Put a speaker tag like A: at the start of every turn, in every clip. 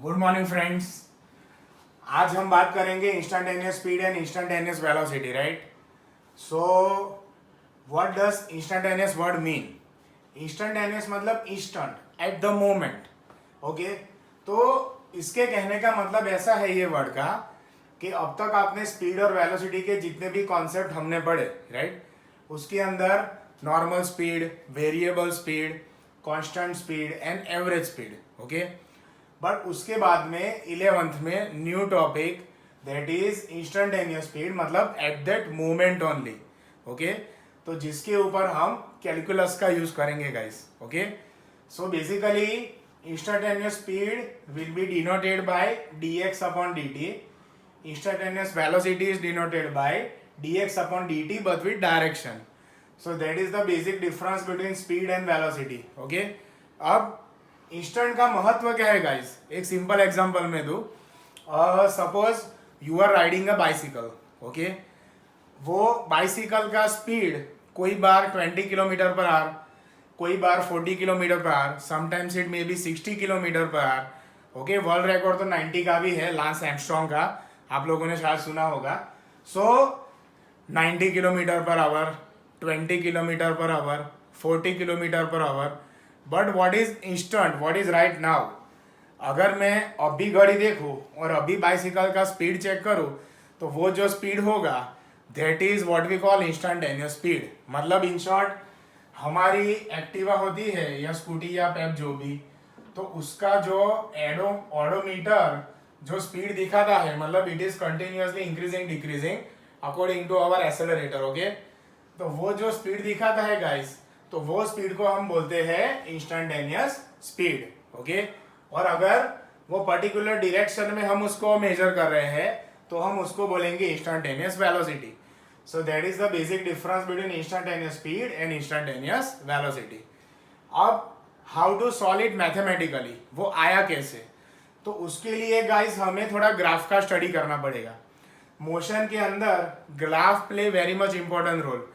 A: Good morning friends. आज हम बात करेंगे instantaneous speed and instantaneous velocity, right? So what does instantaneous word mean? Instantaneous मतलब instant, at the moment. Okay, तो इसके कहने का मतलब ऐसा है ये वर्ड का कि अब तक आपने स्पीड और वेलोसिटी के जितने भी कॉन्सेप्ट हमने पढ़े, राइट, उसके अंदर normal speed, variable speed, constant speed and average speed, okay. But उसके बाद में 11th में new topic that is instantaneous speed, मतलब at that moment only, okay. तो जिसके ऊपर हम कैलकुलस का यूज करेंगे guys, okay. So basically instantaneous speed will be denoted by dx upon dt. Instantaneous velocity is denoted by dx upon dt but with direction. So that is the basic difference between speed and velocity. Okay. अब instant का महत्व क्या है guys? एक simple example में दूं। Suppose you are riding a bicycle, okay. वो bicycle का स्पीड कोई बार 20 किलोमीटर पर आवर, कोई बार 40 kilometre per hour, sometimes it may be 60 kilometre per hour, okay. World record तो 90 का भी है, लांस आर्मस्ट्रॉन्ग का, आप लोगों ने शायद सुना होगा। सो 90 kilometre per our, 20 kilometre per our, 40 kilometre per our. But what is instant, what is right now? अगर मैं अभी घड़ी देखूं और अभी बाइसिकल का स्पीड चेक करूं, तो वो जो स्पीड होगा that is what we call instantaneous speed. मतलब इन शॉर्ट, हमारी एक्टिवा होती है या स्कूटी या पेप जो भी, तो उसका जो ओडोमीटर जो स्पीड दिखाता है, मतलब it is continuously increasing decreasing according to our accelerator, okay. तो वो जो स्पीड दिखाता है गाइस, तो वो स्पीड को हम बोलते हैं इंस्टेंटेनियस स्पीड, ओके। और अगर वो पर्टिकुलर डायरेक्शन में हम उसको मेजर कर रहे हैं, तो हम उसको बोलेंगे instantaneous velocity. So that is the basic difference between instantaneous speed and instantaneous velocity. अब how to solve it mathematically, वो आया कैसे? तो उसके लिए गाइस हमें थोड़ा ग्राफ का स्टडी करना पड़ेगा। मोशन के अंदर graph play very much important role,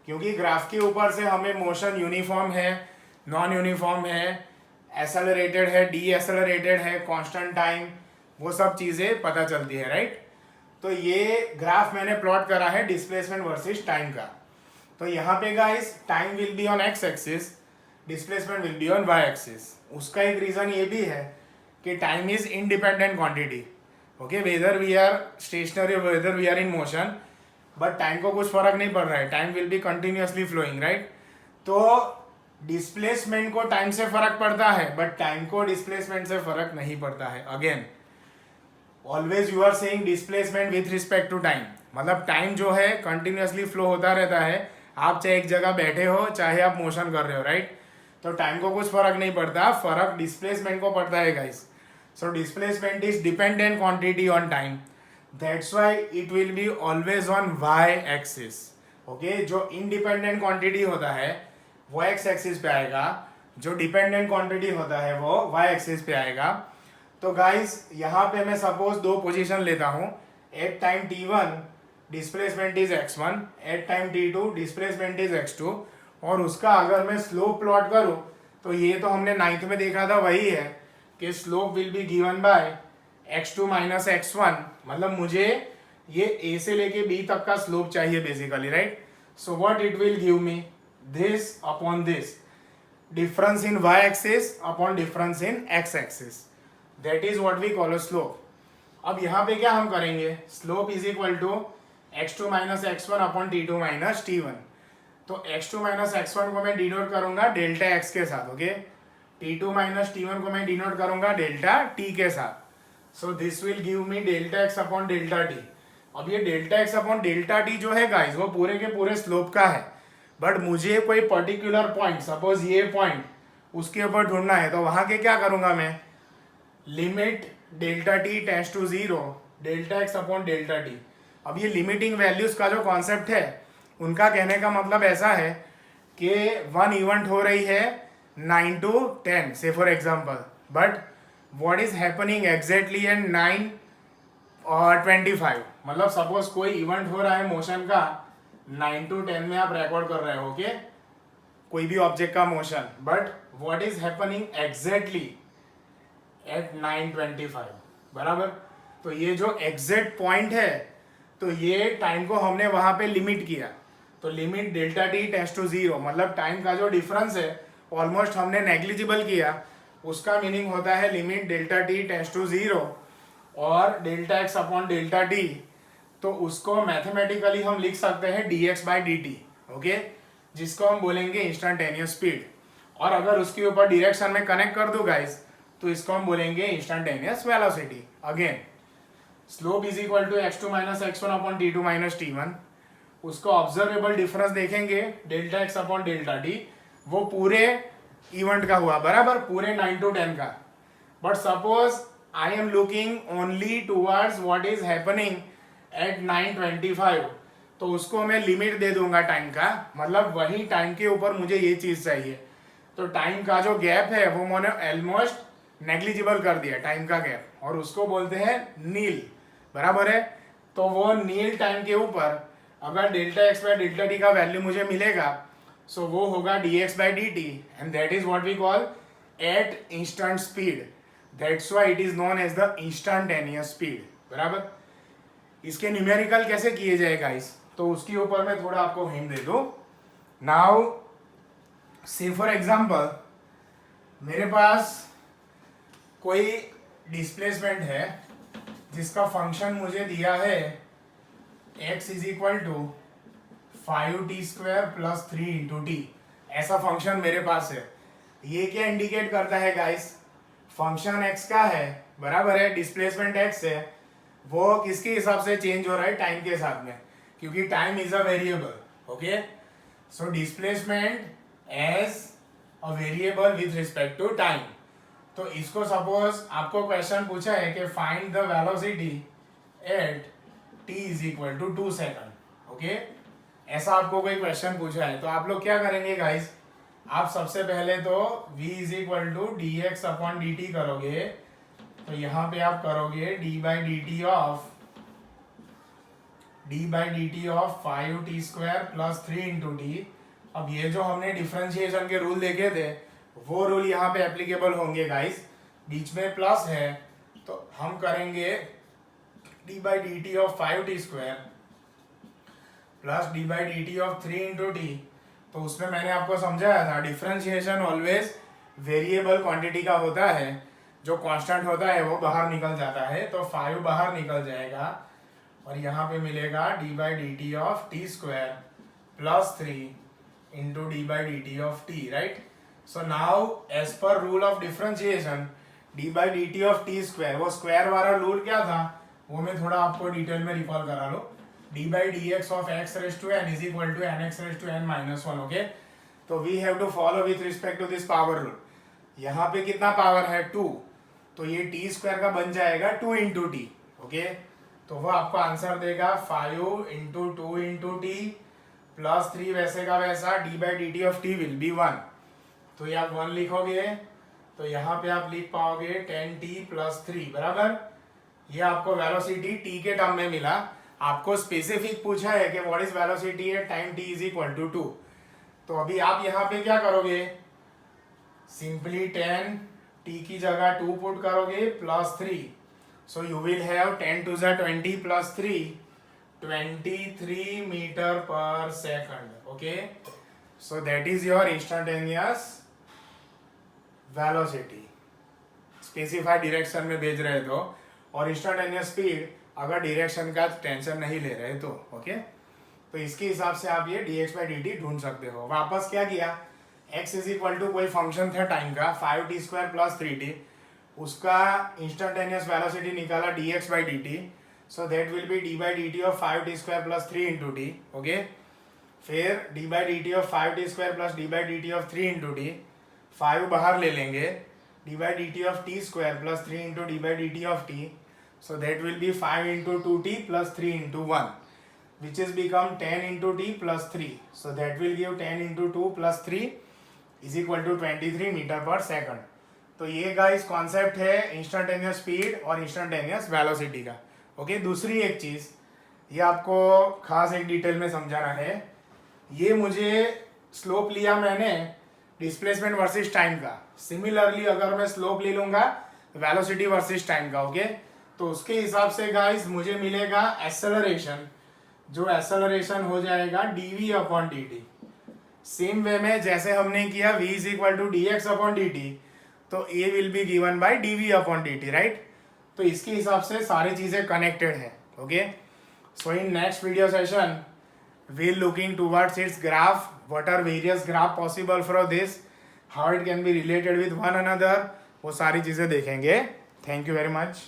A: क्योंकि ग्राफ के ऊपर से हमें मोशन यूनिफॉर्म है, नॉन यूनिफॉर्म है, एसेलरेटेड है, डी एसेलरेटेड है, कांस्टेंट टाइम, वो सब चीज़ें पता चलती है, राइट। तो ये ग्राफ मैंने प्लॉट करा है डिस्प्लेसमेंट वर्सेस टाइम का। तो यहाँ पे guys time will be on X axis, displacement will be on Y axis. उसका एक रीज़न ये भी है कि time is independent quantity, okay. Whether we are stationary, whether we are in motion, but time को कुछ फर्क नहीं पड़ रहा है, time will be continuously flowing, right. तो डिस्प्लेसमेंट को टाइम से फर्क पड़ता है, बट टाइम को डिस्प्लेसमेंट से फर्क नहीं पड़ता है। Again always you are saying displacement with respect to time, मतलब टाइम जो है कंटिन्यूअसली फ्लो होता रहता है, आप चाहे एक जगह बैठे हो चाहे आप मोशन कर रहे हो, राइट। तो टाइम को कुछ फर्क नहीं पड़ता, फर्क डिस्प्लेसमेंट को पड़ता है guys. So displacement is dependent quantity on time, that's why it will be always on Y axis, okay. जो इंडिपेंडेंट क्वांटिटी होता है वो एक्स एक्सिस पे आएगा, जो डिपेंडेंट क्वांटिटी होता है वो वाई एक्सिस पे आएगा। तो गाइस यहाँ पे मैं सपोज दो पोजीशन लेता हूँ, at time t1 displacement is x1, at time t2 displacement is x2, और उसका अगर मैं स्लोप प्लॉट करूँ, तो ये तो हमने 9th में देखा था, वही है कि slope will be given bye x2 minus x1, मतलब मुझे ये a से लेके b तक का स्लोप चाहिए basically, right. So what it will give me, this upon this, difference in y axis upon difference in x axis, that is what we call a slope. अब यहाँ पे क्या हम करेंगे, slope is equal to x2 minus x1 upon t2 minus t1। तो x2 minus x1 को मैं denote करूंगा डेल्टा x के साथ, ओके। t2 माइनस t1 को मैं डिनोट करूंगा डेल्टा t के साथ। So this will give me delta x upon delta t। अब ये delta x upon delta t जो है गाइस, वो पूरे के पूरे स्लोप का है, बट मुझे कोई पर्टिकुलर पॉइंट, सपोज ये पॉइंट, उसके ऊपर ढूंढना है। तो वहां के क्या करूंगा मैं, limit delta T tends to 0 delta x upon delta t। अब ये लिमिटिंग वैल्यूज का जो कॉन्सेप्ट है, उनका कहने का मतलब ऐसा है कि वन इवेंट हो रही है 9 to 10 से for example, but what is happening exactly at 9 और 25, मतलब सपोज कोई इवेंट हो रहा है मोशन का 9 to 10 में आप रिकॉर्ड कर रहे हो, ओके, कोई भी ऑब्जेक्ट का motion, but what is happening exactly at 9:25 बराबर। तो ये जो एग्जैक्ट पॉइंट है, तो ये टाइम को हमने वहां पे लिमिट किया, तो limit delta T tends to 0, मतलब टाइम का जो डिफरेंस है ऑलमोस्ट हमने नेग्लिजिबल किया। उसका मीनिंग होता है limit delta T tends to 0 और delta X upon delta T, तो उसको मैथमेटिकली हम लिख सकते हैं dx by D T, okay, जिसको हम बोलेंगे इंस्टेंटेनियस स्पीड। और अगर उसके ऊपर डायरेक्शन में कनेक्ट कर दूं गाइस, तो इसको हम बोलेंगे instantaneous velocity. Again slope is equal to x2 minus x1 upon t2 minus t1। उसको ऑब्जर्वेबल डिफरेंस देखेंगे delta X upon delta T, वो पूरे इवेंट का हुआ बराबर, पूरे 9 to 10 का। But suppose I am looking only towards what is happening at 9:25, तो उसको मैं लिमिट दे दूंगा टाइम का, मतलब वही टाइम के ऊपर मुझे ये चीज चाहिए। तो टाइम का जो गैप है वो मैंने ऑलमोस्ट नेग्लिजिबल कर दिया टाइम का गैप, और उसको बोलते हैं नील, बराबर है। तो वो नील टाइम के ऊपर अगर delta X by delta T का वैल्यू मुझे मिलेगा, सो वो होगा dx by D T, and that is what we call at instant speed. That's why it is known as the instantaneous speed, बराबर। इसके न्यूमेरिकल कैसे किए जाए गाइस, तो उसके ऊपर मैं थोड़ा आपको हिंट दे दूं। नाउ से फॉर एग्जांपल मेरे पास कोई डिस्प्लेसमेंट है जिसका फंक्शन मुझे दिया है x is equal to 5t² plus 3 into T, ऐसा फंक्शन मेरे पास है। ये क्या इंडिकेट करता है गाइस, फंक्शन x का है, बराबर है, डिस्प्लेसमेंट x है, वो किसके हिसाब से चेंज हो रहा है, टाइम के साथ में, क्योंकि time is a variable, okay. So displacement as a variable with respect to time. तो इसको सपोज आपको क्वेश्चन पूछा है कि find the velocity at t is equal to 2 second, okay, ऐसा आपको कोई क्वेश्चन पूछा है, तो आप लोग क्या करेंगे गाइस, आप सबसे पहले तो v is equal to D X upon D T करोगे, तो यहाँ पे आप करोगे d by D T of 5t² plus 3 into T. अब ये जो हमने डिफरेंशिएशन के रूल देखे थे, वो रूल यहाँ पे एप्लीकेबल होंगे गाइस, बीच में प्लस है, तो हम करेंगे d by D T of 5t² plus d by D T of 3 into T. तो उसमें मैंने आपको समझाया था डिफरेंशिएशन ऑलवेज वेरिएबल क्वांटिटी का होता है, जो कांस्टेंट होता है वो बाहर निकल जाता है, तो 5 बाहर निकल जाएगा और यहाँ पे मिलेगा d by D T of t² plus 3 into D by D T of t, right. So now as per rule of differentiation d by D T of t², वो स्क्वायर वाला रूल क्या था वो मैं थोड़ा आपको डिटेल में recall करा लो, d by D X of x raise to n is equal to N X raise to n minus 1, okay. तो we have to follow with respect to this power rule. यहाँ पे कितना power है 2, तो ये t² का बन जाएगा 2 इंटू टी, ओके। तो वो आपको आंसर देगा 5 इंटू 2 इंटू टी प्लस 3 वैसे का वैसा, d by D T of t will be 1, तो ये आप 1 लिखोगे, तो यहाँ पे आप लिख पाओगे 10t प्लस 3, बराबर। ये आपको वेलोसिटी t के टर्म में मिला। आपको स्पेसिफिक पूछा है कि what is velocity at time t is equal to 2, तो अभी आप यहाँ पे क्या करोगे, सिंपली 10t की जगह 2 पुट करोगे plus 3, so you will have 10 two ज़ा 20 plus 3 23 metre per second, okay. So that is your instantaneous velocity, specified direction में भेज रहे तो, और इंस्टेंटेनियस स्पीड अगर डायरेक्शन का टेंशन नहीं ले रहे तो, ओके। तो इसके हिसाब से आप ये dx बाई डी टी ढूंढ सकते हो। वापस क्या किया, x इज इक्वल टू कोई फंक्शन था टाइम का 5t² प्लस 3t, उसका इंस्टेंटेनियस वेलोसिटी निकाला dx by D T, so that will be d by D T of 5t² plus 3 into T, okay. फिर d by D T of 5t² plus d by D T of 3 into T, 5 बाहर ले लेंगे, d by D T of t² plus 3 into d by D T of t, so that will be 5 into 2t plus 3 into 1, which is become 10 into t plus 3, so that will give 10 into 2 plus 3 is equal to 23 metre per second. तो ये guys concept है instantaneous speed और instantaneous velocity का, okay. दूसरी एक चीज ये आपको खास एक डिटेल में समझाना है, ये मुझे स्लोप लिया मैंने डिस्प्लेसमेंट वर्सेस टाइम का, सिमिलरली अगर मैं स्लोप ले लूंगा वेलोसिटी वर्सेस टाइम का, ओके। तो उसके हिसाब से गाइस मुझे मिलेगा एक्सेलरेशन, जो एक्सेलरेशन हो जाएगा dv upon dt। Same way में जैसे हमने किया v is equal to dx upon dt, तो a will be given by dv upon dt, right. तो इसके हिसाब से सारी चीजें कनेक्टेड है, okay. So in next video session we'll looking towards its graph, what are various graph possible for this, how it can be related with one another, वो सारी चीज़ें देखेंगे। Thank you very much.